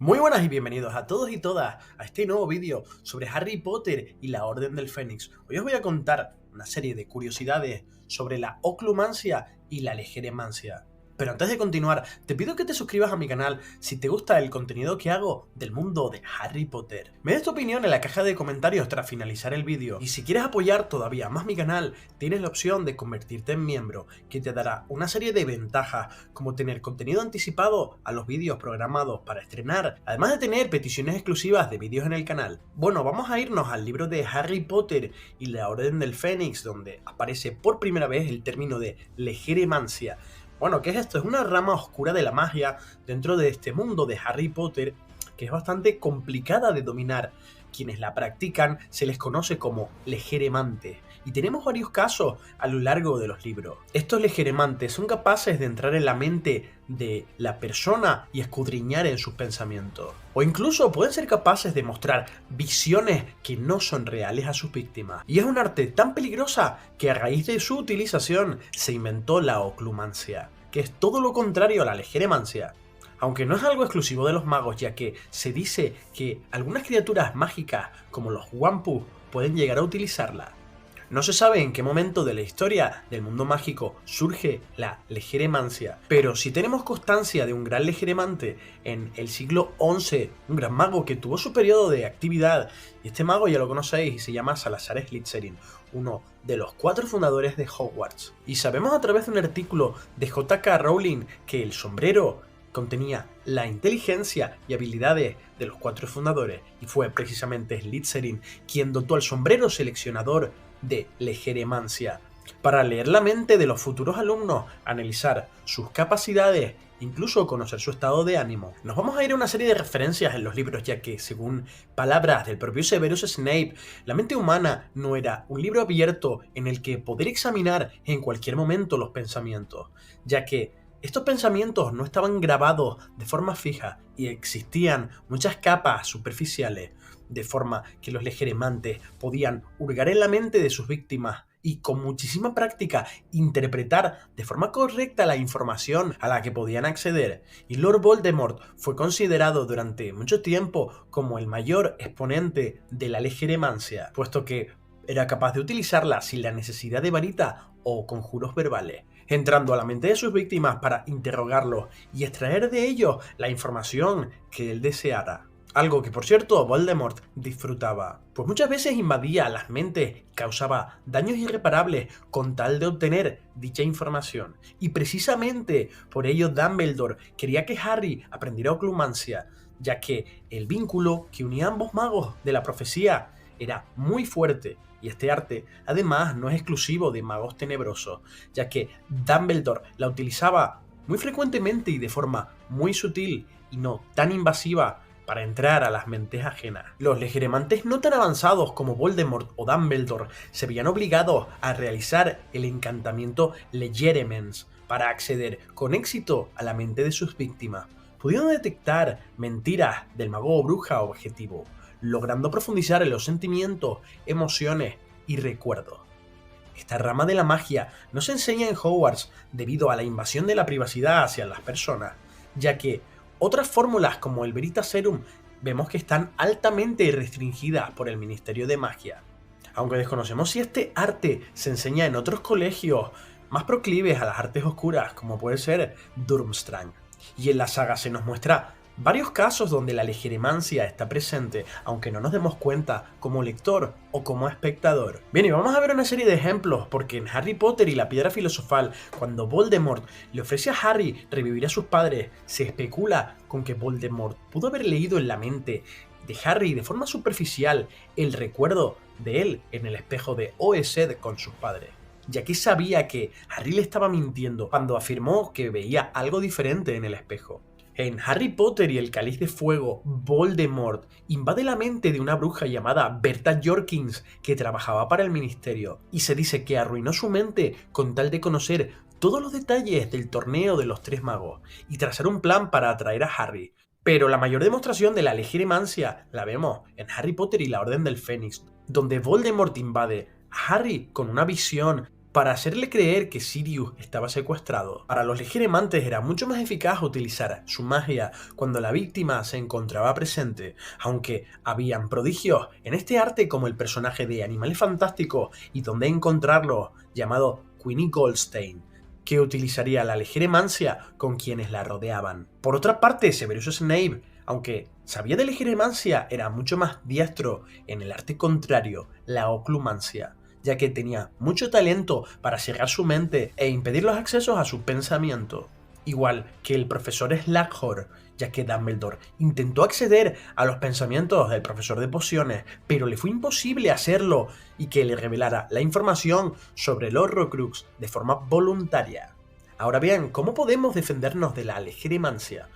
Muy buenas y bienvenidos a todos y todas a este nuevo vídeo sobre Harry Potter y la Orden del Fénix. Hoy os voy a contar una serie de curiosidades sobre la Oclumancia y la Legeremancia. Pero antes de continuar, te pido que te suscribas a mi canal si te gusta el contenido que hago del mundo de Harry Potter. Me des tu opinión en la caja de comentarios tras finalizar el vídeo. Y si quieres apoyar todavía más mi canal, tienes la opción de convertirte en miembro, que te dará una serie de ventajas, como tener contenido anticipado a los vídeos programados para estrenar, además de tener peticiones exclusivas de vídeos en el canal. Bueno, vamos a irnos al libro de Harry Potter y la Orden del Fénix, donde aparece por primera vez el término de Legeremancia. Bueno, ¿qué es esto? Es una rama oscura de la magia dentro de este mundo de Harry Potter que es bastante complicada de dominar. Quienes la practican se les conoce como legeremantes, y tenemos varios casos a lo largo de los libros. Estos legeremantes son capaces de entrar en la mente de la persona y escudriñar en sus pensamientos, o incluso pueden ser capaces de mostrar visiones que no son reales a sus víctimas. Y es un arte tan peligrosa que a raíz de su utilización se inventó la oclumancia, que es todo lo contrario a la legeremancia. Aunque no es algo exclusivo de los magos, ya que se dice que algunas criaturas mágicas, como los Wampus, pueden llegar a utilizarla. No se sabe en qué momento de la historia del mundo mágico surge la legeremancia, pero sí tenemos constancia de un gran legeremante en el siglo XI, un gran mago que tuvo su periodo de actividad, y este mago ya lo conocéis y se llama Salazar Slytherin, uno de los 4 fundadores de Hogwarts. Y sabemos a través de un artículo de J.K. Rowling que el sombrero contenía la inteligencia y habilidades de los 4 fundadores, y fue precisamente Slytherin quien dotó al sombrero seleccionador de legeremancia para leer la mente de los futuros alumnos, analizar sus capacidades, incluso conocer su estado de ánimo. Nos vamos a ir a una serie de referencias en los libros, ya que, según palabras del propio Severus Snape, la mente humana no era un libro abierto en el que poder examinar en cualquier momento los pensamientos, ya que estos pensamientos no estaban grabados de forma fija y existían muchas capas superficiales, de forma que los legeremantes podían hurgar en la mente de sus víctimas y con muchísima práctica interpretar de forma correcta la información a la que podían acceder. Y Lord Voldemort fue considerado durante mucho tiempo como el mayor exponente de la legeremancia, puesto que era capaz de utilizarla sin la necesidad de varita o conjuros verbales, entrando a la mente de sus víctimas para interrogarlos y extraer de ellos la información que él deseara. Algo que, por cierto, Voldemort disfrutaba, pues muchas veces invadía las mentes y causaba daños irreparables con tal de obtener dicha información. Y precisamente por ello Dumbledore quería que Harry aprendiera oclumancia, ya que el vínculo que unía a ambos magos de la profecía era muy fuerte. Y este arte, además, no es exclusivo de magos tenebrosos, ya que Dumbledore la utilizaba muy frecuentemente y de forma muy sutil y no tan invasiva para entrar a las mentes ajenas. Los legeremantes no tan avanzados como Voldemort o Dumbledore se veían obligados a realizar el encantamiento Legeremens para acceder con éxito a la mente de sus víctimas, pudiendo detectar mentiras del mago o bruja objetivo, logrando profundizar en los sentimientos, emociones y recuerdos. Esta rama de la magia no se enseña en Hogwarts debido a la invasión de la privacidad hacia las personas, ya que otras fórmulas como el Veritaserum vemos que están altamente restringidas por el Ministerio de Magia. Aunque desconocemos si este arte se enseña en otros colegios más proclives a las artes oscuras, como puede ser Durmstrang. Y en la saga se nos muestra varios casos donde la legeremancia está presente, aunque no nos demos cuenta como lector o como espectador. Bien, y vamos a ver una serie de ejemplos, porque en Harry Potter y la Piedra Filosofal, cuando Voldemort le ofrece a Harry revivir a sus padres, se especula con que Voldemort pudo haber leído en la mente de Harry de forma superficial el recuerdo de él en el espejo de Oesed con sus padres, ya que sabía que Harry le estaba mintiendo cuando afirmó que veía algo diferente en el espejo. En Harry Potter y el Cáliz de Fuego, Voldemort invade la mente de una bruja llamada Berta Jorkins que trabajaba para el ministerio, y se dice que arruinó su mente con tal de conocer todos los detalles del torneo de los 3 magos y trazar un plan para atraer a Harry. Pero la mayor demostración de la legeremancia la vemos en Harry Potter y la Orden del Fénix, donde Voldemort invade a Harry con una visión para hacerle creer que Sirius estaba secuestrado. Para los legiremantes era mucho más eficaz utilizar su magia cuando la víctima se encontraba presente, aunque habían prodigios en este arte como el personaje de Animales Fantásticos y donde encontrarlo, llamado Queenie Goldstein, que utilizaría la legiremancia con quienes la rodeaban. Por otra parte, Severus Snape, aunque sabía de legiremancia, era mucho más diestro en el arte contrario, la oclumancia, ya que tenía mucho talento para cegar su mente e impedir los accesos a su pensamiento. Igual que el profesor Slughorn, ya que Dumbledore intentó acceder a los pensamientos del profesor de pociones, pero le fue imposible hacerlo y que le revelara la información sobre el Horrocrux de forma voluntaria. Ahora bien, ¿cómo podemos defendernos de la legiremancia?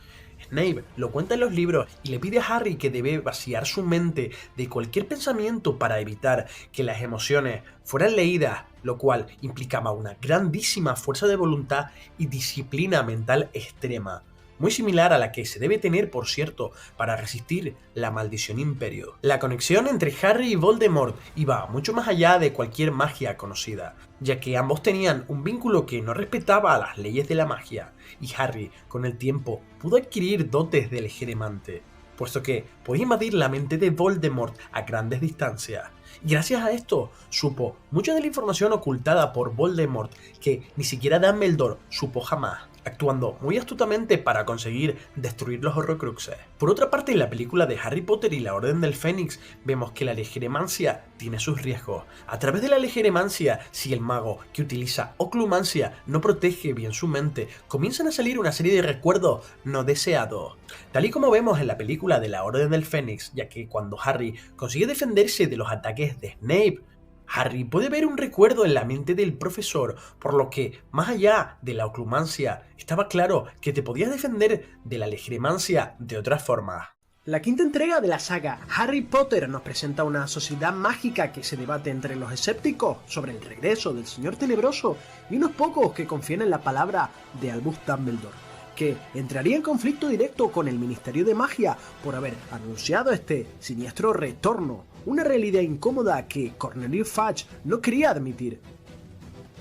Snape lo cuenta en los libros y le pide a Harry que debe vaciar su mente de cualquier pensamiento para evitar que las emociones fueran leídas, lo cual implicaba una grandísima fuerza de voluntad y disciplina mental extrema, muy similar a la que se debe tener, por cierto, para resistir la maldición Imperio. La conexión entre Harry y Voldemort iba mucho más allá de cualquier magia conocida, ya que ambos tenían un vínculo que no respetaba las leyes de la magia, y Harry, con el tiempo, pudo adquirir dotes de legirimante, puesto que podía invadir la mente de Voldemort a grandes distancias. Y gracias a esto, supo mucha de la información ocultada por Voldemort que ni siquiera Dumbledore supo jamás, actuando muy astutamente para conseguir destruir los Horrocruxes. Por otra parte, en la película de Harry Potter y la Orden del Fénix, vemos que la legiremancia tiene sus riesgos. A través de la legiremancia, si el mago que utiliza oclumancia no protege bien su mente, comienzan a salir una serie de recuerdos no deseados. Tal y como vemos en la película de la Orden del Fénix, ya que cuando Harry consigue defenderse de los ataques de Snape, Harry puede ver un recuerdo en la mente del profesor, por lo que, más allá de la oclumancia, estaba claro que te podías defender de la legiremancia de otras formas. La quinta entrega de la saga Harry Potter nos presenta una sociedad mágica que se debate entre los escépticos sobre el regreso del Señor Tenebroso y unos pocos que confían en la palabra de Albus Dumbledore, que entraría en conflicto directo con el Ministerio de Magia por haber anunciado este siniestro retorno, una realidad incómoda que Cornelius Fudge no quería admitir.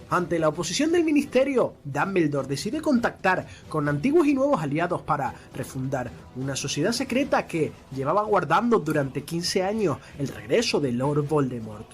Ante la oposición del Ministerio, Dumbledore decide contactar con antiguos y nuevos aliados para refundar una sociedad secreta que llevaba guardando durante 15 años el regreso de Lord Voldemort.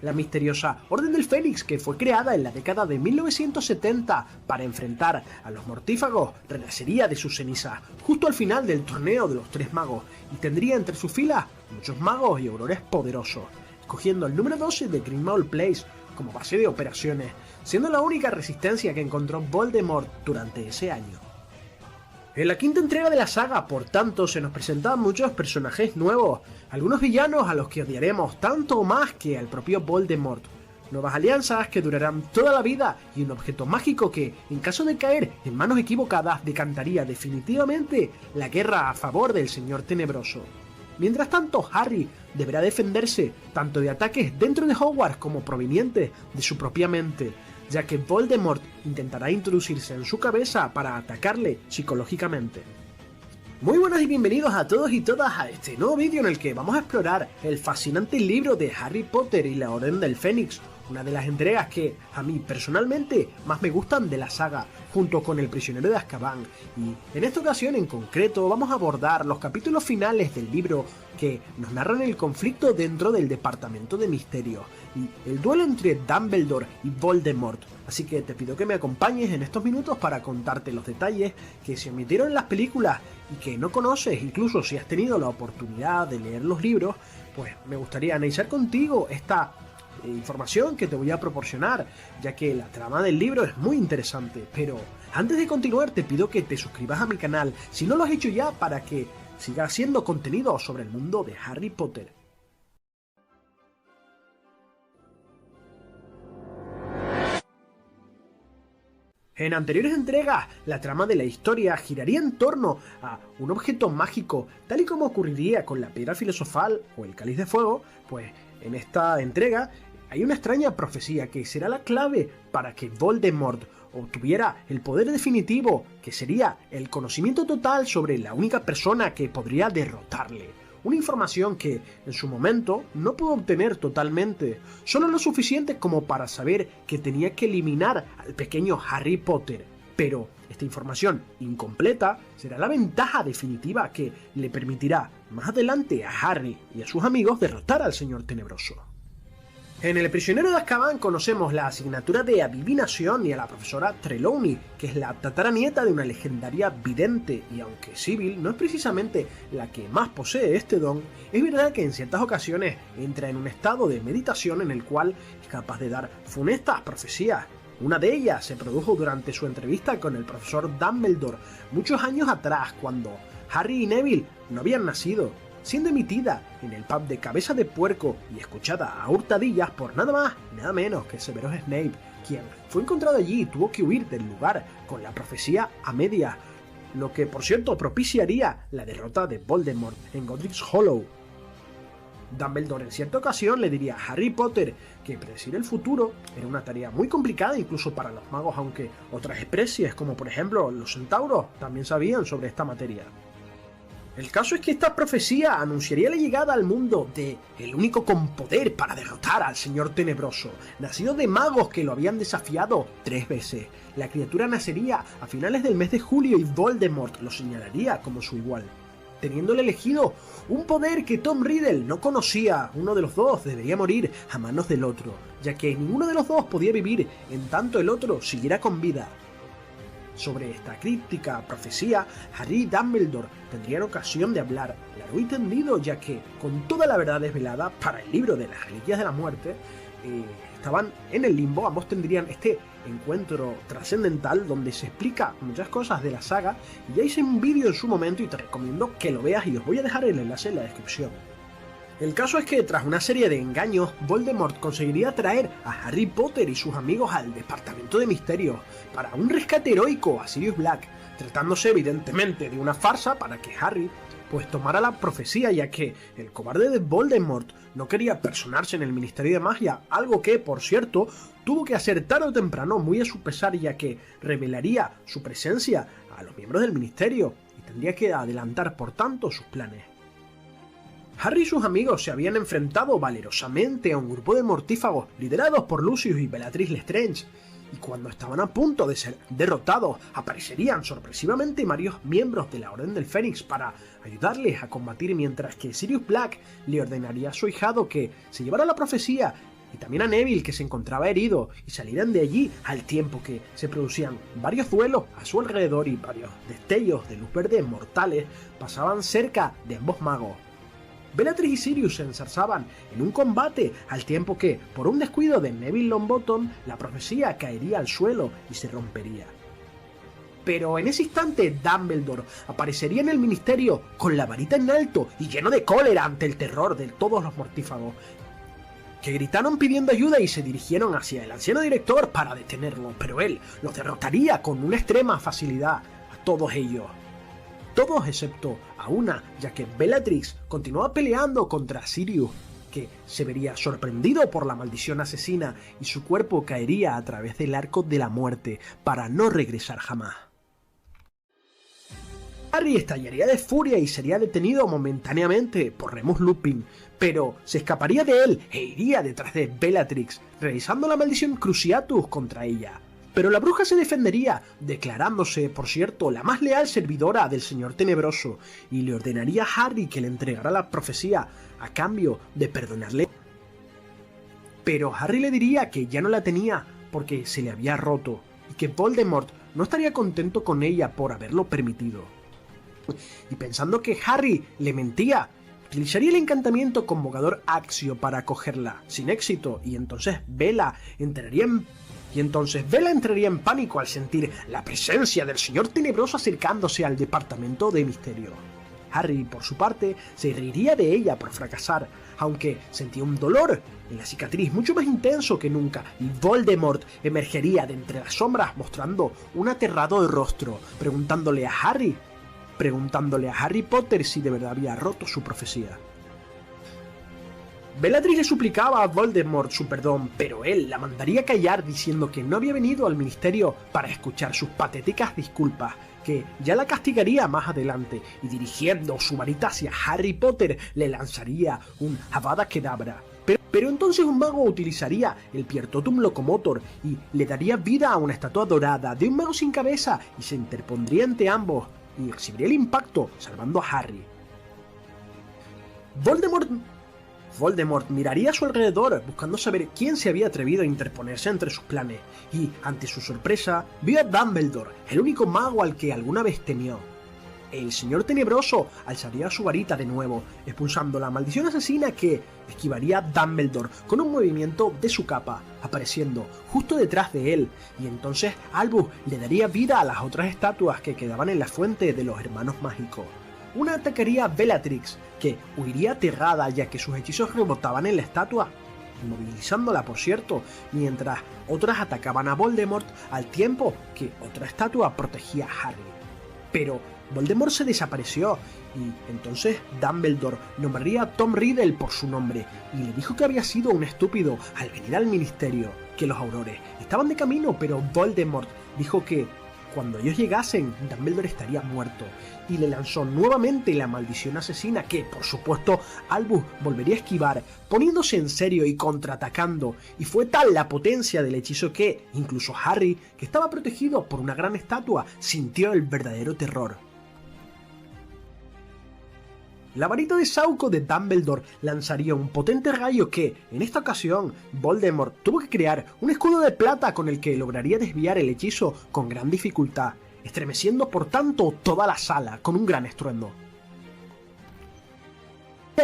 La misteriosa Orden del Fénix, que fue creada en la década de 1970 para enfrentar a los mortífagos, renacería de sus cenizas justo al final del torneo de los Tres Magos y tendría entre sus filas muchos magos y aurores poderosos, escogiendo el número 12 de Grimmauld Place como base de operaciones, siendo la única resistencia que encontró Voldemort durante ese año. En la quinta entrega de la saga, por tanto, se nos presentan muchos personajes nuevos, algunos villanos a los que odiaremos tanto o más que al propio Voldemort, nuevas alianzas que durarán toda la vida y un objeto mágico que, en caso de caer en manos equivocadas, decantaría definitivamente la guerra a favor del Señor Tenebroso. Mientras tanto, Harry deberá defenderse tanto de ataques dentro de Hogwarts como provenientes de su propia mente, ya que Voldemort intentará introducirse en su cabeza para atacarle psicológicamente. Muy buenas y bienvenidos a todos y todas a este nuevo vídeo en el que vamos a explorar el fascinante libro de Harry Potter y la Orden del Fénix, una de las entregas que a mí personalmente más me gustan de la saga, junto con El prisionero de Azkaban, y en esta ocasión en concreto vamos a abordar los capítulos finales del libro que nos narran el conflicto dentro del Departamento de Misterio y el duelo entre Dumbledore y Voldemort, así que te pido que me acompañes en estos minutos para contarte los detalles que se omitieron en las películas y que no conoces, incluso si has tenido la oportunidad de leer los libros, pues me gustaría analizar contigo esta información que te voy a proporcionar, ya que la trama del libro es muy interesante. Pero antes de continuar te pido que te suscribas a mi canal si no lo has hecho ya, para que siga haciendo contenido sobre el mundo de Harry Potter. En anteriores entregas, la trama de la historia giraría en torno a un objeto mágico, tal y como ocurriría con la piedra filosofal o el cáliz de fuego. Pues en esta entrega hay una extraña profecía que será la clave para que Voldemort obtuviera el poder definitivo, que sería el conocimiento total sobre la única persona que podría derrotarle. una información que, en su momento, no pudo obtener totalmente, solo lo suficiente como para saber que tenía que eliminar al pequeño Harry Potter. Pero esta información incompleta será la ventaja definitiva que le permitirá más adelante a Harry y a sus amigos derrotar al Señor Tenebroso. En El prisionero de Azkaban conocemos la asignatura de adivinación y a la profesora Trelawney, que es la tataranieta de una legendaria vidente, y aunque Sybil no es precisamente la que más posee este don, es verdad que en ciertas ocasiones entra en un estado de meditación en el cual es capaz de dar funestas profecías. Una de ellas se produjo durante su entrevista con el profesor Dumbledore muchos años atrás, cuando Harry y Neville no habían nacido, siendo emitida en el pub de Cabeza de Puerco y escuchada a hurtadillas por nada más y nada menos que Severus Snape, quien fue encontrado allí y tuvo que huir del lugar con la profecía a medias, lo que por cierto propiciaría la derrota de Voldemort en Godric's Hollow. Dumbledore en cierta ocasión le diría a Harry Potter que predecir el futuro era una tarea muy complicada incluso para los magos, aunque otras especies como por ejemplo los centauros también sabían sobre esta materia. El caso es que esta profecía anunciaría la llegada al mundo de el único con poder para derrotar al Señor Tenebroso, nacido de magos que lo habían desafiado 3 veces. La criatura nacería a finales del mes de julio y Voldemort lo señalaría como su igual, teniéndole elegido un poder que Tom Riddle no conocía. Uno de los dos debería morir a manos del otro, ya que ninguno de los dos podía vivir en tanto el otro siguiera con vida. Sobre esta críptica profecía, Harry y Dumbledore tendrían ocasión de hablar largo y tendido, ya que, con toda la verdad desvelada para el libro de las Reliquias de la Muerte, estaban en el limbo. Ambos tendrían este encuentro trascendental donde se explica muchas cosas de la saga, y ya hice un vídeo en su momento y te recomiendo que lo veas y os voy a dejar el enlace en la descripción. El caso es que tras una serie de engaños, Voldemort conseguiría traer a Harry Potter y sus amigos al Departamento de Misterios para un rescate heroico a Sirius Black, tratándose evidentemente de una farsa para que Harry pues tomara la profecía, ya que el cobarde de Voldemort no quería personarse en el Ministerio de Magia, algo que, por cierto, tuvo que hacer tarde o temprano muy a su pesar, ya que revelaría su presencia a los miembros del Ministerio y tendría que adelantar por tanto sus planes. Harry y sus amigos se habían enfrentado valerosamente a un grupo de mortífagos liderados por Lucius y Bellatrix Lestrange, y cuando estaban a punto de ser derrotados, aparecerían sorpresivamente varios miembros de la Orden del Fénix para ayudarles a combatir, mientras que Sirius Black le ordenaría a su ahijado que se llevara la profecía, y también a Neville, que se encontraba herido, y salieran de allí al tiempo que se producían varios duelos a su alrededor y varios destellos de luz verde mortales pasaban cerca de ambos magos. Bellatrix y Sirius se enzarzaban en un combate, al tiempo que, por un descuido de Neville Longbottom, la profecía caería al suelo y se rompería. Pero en ese instante Dumbledore aparecería en el ministerio con la varita en alto y lleno de cólera ante el terror de todos los mortífagos, que gritaron pidiendo ayuda y se dirigieron hacia el anciano director para detenerlo, pero él los derrotaría con una extrema facilidad a todos ellos. Todos excepto a una, ya que Bellatrix continuaba peleando contra Sirius, que se vería sorprendido por la maldición asesina y su cuerpo caería a través del arco de la muerte para no regresar jamás. Harry estallaría de furia y sería detenido momentáneamente por Remus Lupin, pero se escaparía de él e iría detrás de Bellatrix, realizando la maldición Cruciatus contra ella. Pero la bruja se defendería, declarándose, por cierto, la más leal servidora del Señor Tenebroso, y le ordenaría a Harry que le entregara la profecía a cambio de perdonarle. Pero Harry le diría que ya no la tenía porque se le había roto, y que Voldemort no estaría contento con ella por haberlo permitido. Y pensando que Harry le mentía, utilizaría el encantamiento convocador Accio para cogerla, sin éxito, y entonces Bella entraría en pánico al sentir la presencia del Señor Tenebroso acercándose al Departamento de Misterio. Harry, por su parte, se reiría de ella por fracasar, aunque sentía un dolor en la cicatriz mucho más intenso que nunca, y Voldemort emergería de entre las sombras mostrando un aterrador rostro, preguntándole a Harry Potter si de verdad había roto su profecía. Bellatrix le suplicaba a Voldemort su perdón, pero él la mandaría callar diciendo que no había venido al ministerio para escuchar sus patéticas disculpas, que ya la castigaría más adelante, y dirigiendo su varita hacia Harry Potter le lanzaría un Avada Kedavra. Pero entonces un mago utilizaría el Piertotum Locomotor y le daría vida a una estatua dorada de un mago sin cabeza y se interpondría entre ambos y recibiría el impacto, salvando a Harry. Voldemort miraría a su alrededor buscando saber quién se había atrevido a interponerse entre sus planes y, ante su sorpresa, vio a Dumbledore, el único mago al que alguna vez temió. El Señor Tenebroso alzaría su varita de nuevo, expulsando la maldición asesina que esquivaría a Dumbledore con un movimiento de su capa, apareciendo justo detrás de él, y entonces Albus le daría vida a las otras estatuas que quedaban en la fuente de los Hermanos Mágicos. Una atacaría a Bellatrix, que huiría aterrada ya que sus hechizos rebotaban en la estatua, inmovilizándola por cierto, mientras otras atacaban a Voldemort al tiempo que otra estatua protegía a Harry. Pero Voldemort se desapareció y entonces Dumbledore nombraría a Tom Riddle por su nombre y le dijo que había sido un estúpido al venir al ministerio, que los aurores estaban de camino, pero Voldemort dijo que cuando ellos llegasen Dumbledore estaría muerto y le lanzó nuevamente la maldición asesina que, por supuesto, Albus volvería a esquivar, poniéndose en serio y contraatacando, y fue tal la potencia del hechizo que, incluso Harry, que estaba protegido por una gran estatua, sintió el verdadero terror. La varita de Sauco de Dumbledore lanzaría un potente rayo que, en esta ocasión, Voldemort tuvo que crear un escudo de plata con el que lograría desviar el hechizo con gran dificultad, estremeciendo por tanto toda la sala con un gran estruendo.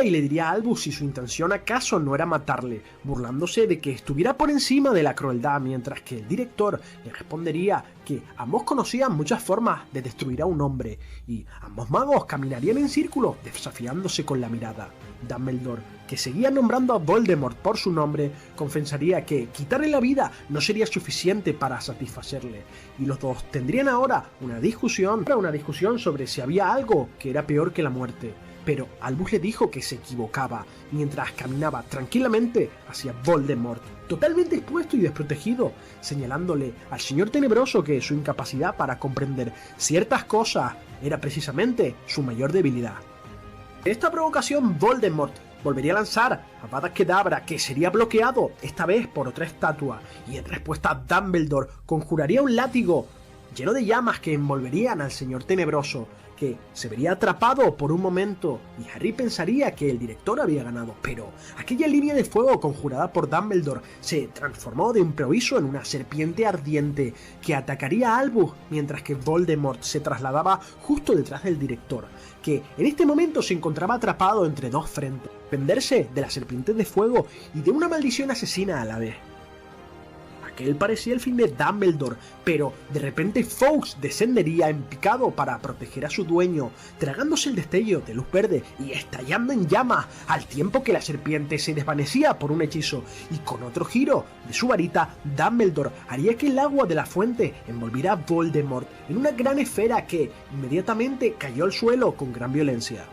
Y le diría a Albus si su intención acaso no era matarle, burlándose de que estuviera por encima de la crueldad, mientras que el director le respondería que ambos conocían muchas formas de destruir a un hombre, y ambos magos caminarían en círculo desafiándose con la mirada. Dumbledore, que seguía nombrando a Voldemort por su nombre, confesaría que quitarle la vida no sería suficiente para satisfacerle, y los dos tendrían ahora una discusión sobre si había algo que era peor que la muerte. Pero Albus le dijo que se equivocaba, mientras caminaba tranquilamente hacia Voldemort, totalmente expuesto y desprotegido, señalándole al Señor Tenebroso que su incapacidad para comprender ciertas cosas era precisamente su mayor debilidad. En esta provocación Voldemort volvería a lanzar Avada Kedavra, que sería bloqueado, esta vez por otra estatua, y en respuesta Dumbledore conjuraría un látigo lleno de llamas que envolverían al Señor Tenebroso, que se vería atrapado por un momento y Harry pensaría que el director había ganado, pero aquella línea de fuego conjurada por Dumbledore se transformó de improviso en una serpiente ardiente que atacaría a Albus, mientras que Voldemort se trasladaba justo detrás del director, que en este momento se encontraba atrapado entre dos frentes, defenderse de la serpiente de fuego y de una maldición asesina a la vez. Aquel parecía el fin de Dumbledore, pero de repente Fawkes descendería en picado para proteger a su dueño, tragándose el destello de luz verde y estallando en llamas, al tiempo que la serpiente se desvanecía por un hechizo, y con otro giro de su varita, Dumbledore haría que el agua de la fuente envolviera a Voldemort en una gran esfera que inmediatamente cayó al suelo con gran violencia.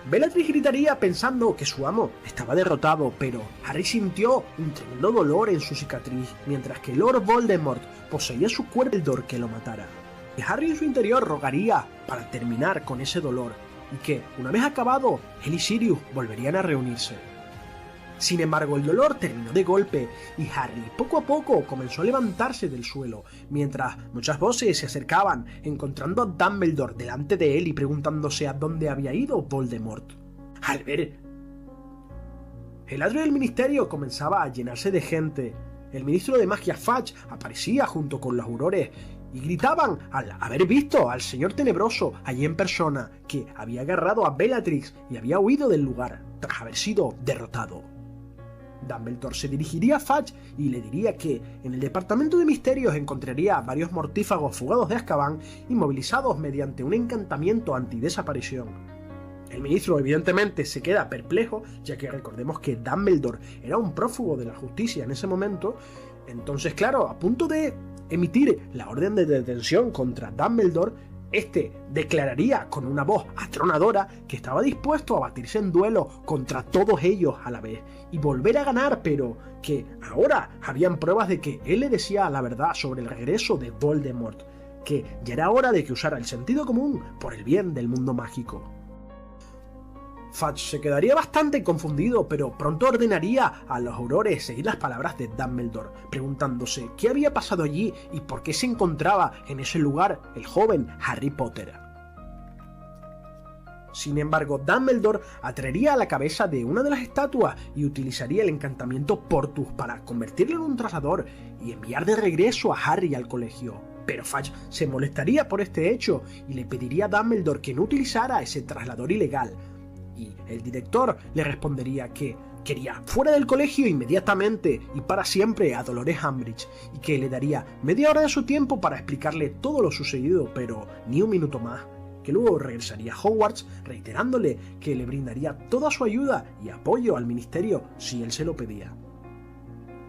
Bellatrix gritaría pensando que su amo estaba derrotado, pero Harry sintió un tremendo dolor en su cicatriz, mientras que Lord Voldemort poseía su cuerpo que lo matara. Y Harry en su interior rogaría para terminar con ese dolor, y que, una vez acabado, él y Sirius volverían a reunirse. Sin embargo, el dolor terminó de golpe, y Harry poco a poco comenzó a levantarse del suelo, mientras muchas voces se acercaban, encontrando a Dumbledore delante de él y preguntándose a dónde había ido Voldemort. Al ver el atrio del ministerio comenzaba a llenarse de gente, el ministro de magia Fudge aparecía junto con los aurores, y gritaban al haber visto al Señor Tenebroso allí en persona, que había agarrado a Bellatrix y había huido del lugar, tras haber sido derrotado. Dumbledore se dirigiría a Fudge y le diría que en el departamento de misterios encontraría varios mortífagos fugados de Azkaban inmovilizados mediante un encantamiento antidesaparición. El ministro evidentemente se queda perplejo, ya que recordemos que Dumbledore era un prófugo de la justicia en ese momento. Entonces, claro, a punto de emitir la orden de detención contra Dumbledore, Este declararía con una voz atronadora que estaba dispuesto a batirse en duelo contra todos ellos a la vez y volver a ganar, pero que ahora habían pruebas de que él le decía la verdad sobre el regreso de Voldemort, que ya era hora de que usara el sentido común por el bien del mundo mágico. Fudge se quedaría bastante confundido, pero pronto ordenaría a los aurores seguir las palabras de Dumbledore, preguntándose qué había pasado allí y por qué se encontraba en ese lugar el joven Harry Potter. Sin embargo, Dumbledore atraería a la cabeza de una de las estatuas y utilizaría el encantamiento Portus para convertirlo en un trasador y enviar de regreso a Harry al colegio. Pero Fudge se molestaría por este hecho y le pediría a Dumbledore que no utilizara ese traslador ilegal. Y el director le respondería que quería fuera del colegio inmediatamente y para siempre a Dolores Umbridge, y que le daría media hora de su tiempo para explicarle todo lo sucedido, pero ni un minuto más, que luego regresaría a Hogwarts reiterándole que le brindaría toda su ayuda y apoyo al ministerio si él se lo pedía.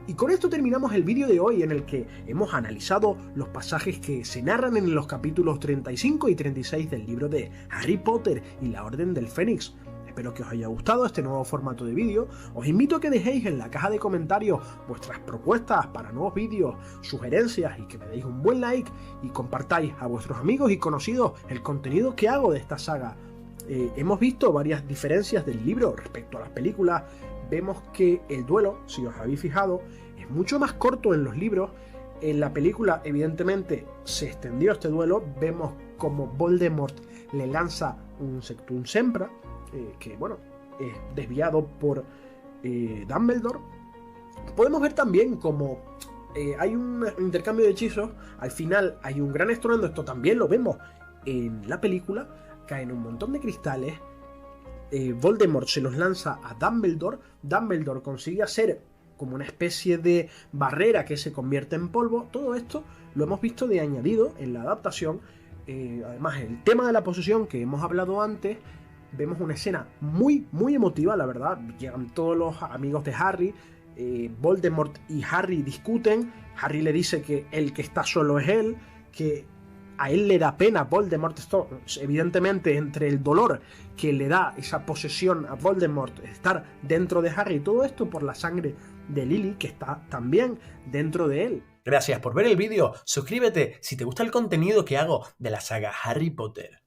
Y con esto terminamos el vídeo de hoy, en el que hemos analizado los pasajes que se narran en los capítulos 35 y 36 del libro de Harry Potter y la Orden del Fénix. Espero que os haya gustado este nuevo formato de vídeo. Os invito a que dejéis en la caja de comentarios vuestras propuestas para nuevos vídeos, sugerencias, y que me deis un buen like y compartáis a vuestros amigos y conocidos el contenido que hago de esta saga. Hemos visto varias diferencias del libro respecto a las películas. Vemos que el duelo, si os habéis fijado, es mucho más corto en los libros. En la película, evidentemente, se extendió este duelo. Vemos como Voldemort le lanza un Sectum Sempra, que bueno, es desviado por Dumbledore. Podemos ver también como hay un intercambio de hechizos. Al final hay un gran estruendo. Esto también lo vemos en la película. Caen un montón de cristales. Voldemort se los lanza a Dumbledore. Dumbledore consigue hacer como una especie de barrera que se convierte en polvo. Todo esto lo hemos visto de añadido en la adaptación. Además, el tema de la posesión que hemos hablado antes, vemos una escena muy emotiva, la verdad. Llegan todos los amigos de Harry. Voldemort y Harry discuten. Harry le dice que el que está solo es él, que a él le da pena Voldemort. Esto, evidentemente, entre el dolor que le da esa posesión a Voldemort, estar dentro de Harry, y todo esto por la sangre de Lily, que está también dentro de él. Gracias por ver el vídeo, suscríbete si te gusta el contenido que hago de la saga Harry Potter.